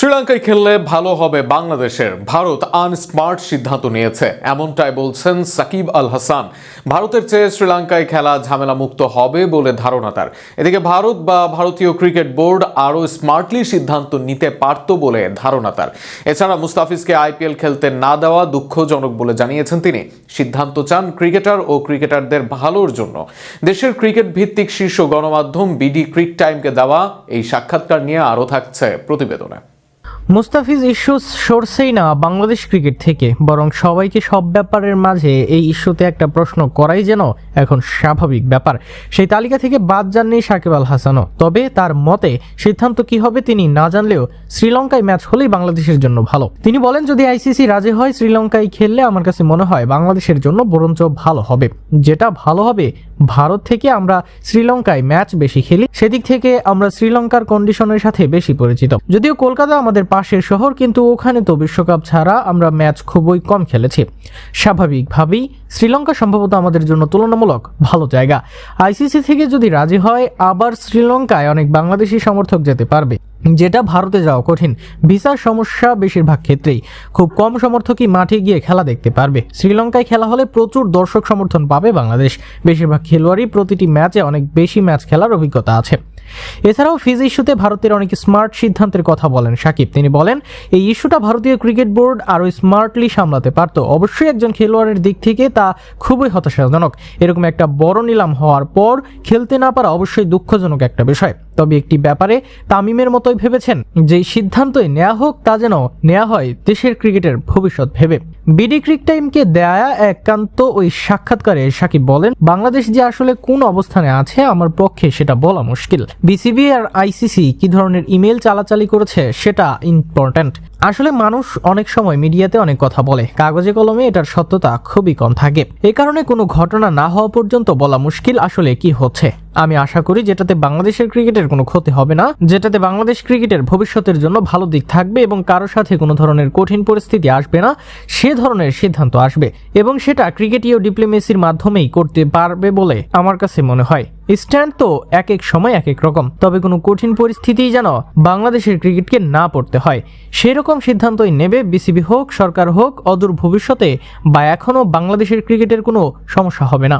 শ্রীলঙ্কায় খেললে ভালো হবে বাংলাদেশের। ভারত আনস্মার্ট সিদ্ধান্ত নিয়েছে, এমনটাই বলছেন সাকিব আল হাসান। ভারতের চেয়ে শ্রীলঙ্কায় খেলা ঝামেলা মুক্ত হবে বলে ধারণা তার। এদিকে ভারত বা ভারতীয় ক্রিকেট বোর্ড আরও স্মার্টলি সিদ্ধান্ত নিতে পারত বলে ধারণা তার। এছাড়া মুস্তাফিজকে আইপিএল খেলতে না দেওয়া দুঃখজনক বলে জানিয়েছেন তিনি। সিদ্ধান্ত চান ক্রিকেটার ও ক্রিকেটারদের ভালোর জন্য। দেশের ক্রিকেট ভিত্তিক শীর্ষ গণমাধ্যম বিডি ক্রিক টাইমকে দেওয়া এই সাক্ষাৎকার নিয়ে আরও থাকছে প্রতিবেদনে। মুস্তাফিজ ইস্যু সরছেই না বাংলাদেশ ক্রিকেট থেকে, বরং সবাইকে সব ব্যাপারের মাঝে এই ইস্যুতে একটা প্রশ্ন করাই যেন এখন স্বাভাবিক ব্যাপার। সেই তালিকা থেকে বাদ যাননি সাকিব আল হাসানও। তবে তার মতে সিদ্ধান্ত কি হবে তিনি না জানলেও শ্রীলঙ্কায় ম্যাচ হলেই বাংলাদেশের জন্য ভালো। তিনি বলেন, যদি আইসিসি রাজি হয় শ্রীলঙ্কায় খেললে আমার কাছে মনে হয় বাংলাদেশের জন্য বরঞ্চ ভালো হবে। যেটা ভালো হবে, ভারত থেকে আমরা শ্রীলঙ্কায় ম্যাচ বেশি খেলি, সেদিক থেকে আমরা শ্রীলঙ্কার কন্ডিশনের সাথে বেশি পরিচিত। যদিও কলকাতা আমাদের পাশের শহর, কিন্তু ওখানে তো বিশ্বকাপ ছাড়া আমরা ম্যাচ খুবই কম খেলেছি। স্বাভাবিকভাবেই শ্রীলঙ্কা সম্ভবত আমাদের জন্য তুলনামূলক ভালো জায়গা। আইসিসি থেকে যদি রাজি হয়, আবার শ্রীলঙ্কায় অনেক বাংলাদেশি সমর্থক যেতে পারবে, যেটা ভারতে যাওয়া কঠিন। ভিসার সমস্যা বেশিরভাগ ক্ষেত্রেই, খুব কম সমর্থকই মাঠে গিয়ে খেলা দেখতে পারবে। শ্রীলঙ্কায় খেলা হলে প্রচুর দর্শক সমর্থন পাবে বাংলাদেশ। বেশিরভাগ খেলোয়াড়ই প্রতিটি ম্যাচে অনেক বেশি ম্যাচ খেলার অভিজ্ঞতা আছে। এছাড়াও ফিজ ইস্যুতে ভারতের অনেক স্মার্ট সিদ্ধান্তের কথা বলেন সাকিব। তিনি বলেন, এই ইস্যুটা ভারতীয় ক্রিকেট বোর্ড আরও স্মার্টলি সামলাতে পারত। অবশ্যই একজন খেলোয়াড়ের দিক থেকে তা খুবই হতাশাজনক। এরকম একটা বড় নিলাম হওয়ার পর খেলতে না পারা অবশ্যই দুঃখজনক একটা বিষয়। তবে একটি ব্যাপারে তামিমের মতোই ভেবেছেন, যে সিদ্ধান্তই নেওয়া হোক তা যেন নেওয়া হয় দেশের ক্রিকেটের ভবিষ্যৎ ভেবে। বিডি ক্রিক টাইমকে দেয়া একান্ত ওই সাক্ষাৎকারে সাকিব বলেন, বাংলাদেশ যে আসলে কোন অবস্থানে আছে আমার পক্ষে সেটা বলা মুশকিল। বিসিবি আর আইসিসি কি ধরনের ইমেল চালাচালি করেছে সেটা ইম্পর্ট্যান্ট। আসলে মানুষ অনেক সময় মিডিয়াতে অনেক কথা বলে, কাগজে কলমে এটার সত্যতা খুবই কম থাকে। এ কারণে কোনো ঘটনা না হওয়া পর্যন্ত বলা মুশকিল আসলে কি হচ্ছে। আমি আশা করি যেটাতে বাংলাদেশের ক্রিকেটের কোনো ক্ষতি হবে না, যেটাতে বাংলাদেশ ক্রিকেটের ভবিষ্যতের জন্য ভালো দিক থাকবে এবং কারোর সাথে কোনো ধরনের কঠিন পরিস্থিতি আসবে না, সে ধরনের সিদ্ধান্ত আসবে এবং সেটা ক্রিকেটীয় ডিপ্লোমেসির মাধ্যমেই করতে পারবে বলে আমার কাছে মনে হয়। স্ট্যান্ড তো এক এক সময় এক এক রকম, তবে কোনো কঠিন পরিস্থিতিই যেন বাংলাদেশের ক্রিকেটকে না পড়তে হয় সেরকম সিদ্ধান্তই নেবে বিসিবি হোক, সরকার হোক, অদূর ভবিষ্যতে বা এখনও বাংলাদেশের ক্রিকেটের কোনো সমস্যা হবে না।